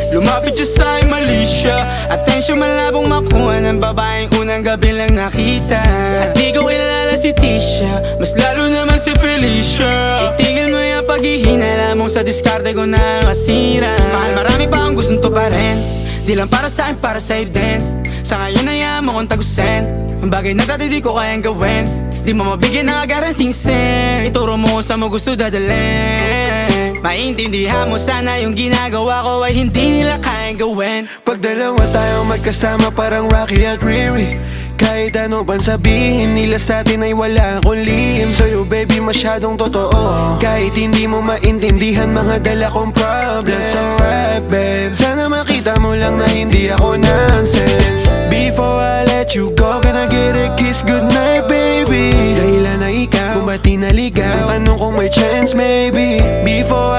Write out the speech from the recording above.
Lumapit siya sa'kin, mali siya. Atensyon malabong makuha ng babaeng unang gabi lang nakita. At di ko kilala si Tisha, mas lalo naman si Felicia. Itigil mo yung paghihinala mong sa diskarte ko na masira. Mahal, marami pa akong gustong tuparin, di lang para sa'kin, para sa'yo din. Sa ngayon hayaan mo kong tagusin ang bagay na dati di ko kayang gawin. Di mo mabigyan ng agarang singsing, ituro mo sa mo gusto dadalhin. Maintindihan mo sana yung ginagawa ko ay hindi nila kayang gawin. Pag dalawa tayong magkasama parang Rocky at Riri, kahit ano pang sabihin nila sa atin ay wala akong lihim. Sa'yo baby masyadong totoo, kahit hindi mo maintindihan mga dala kong problems. That's alright babe, sana makita mo lang na hindi ako nonsense. Before I let you go, can I get a kiss goodnight baby? Dahilan na ikaw, kung ba't di naligaw, tanong kung may chance maybe. Before I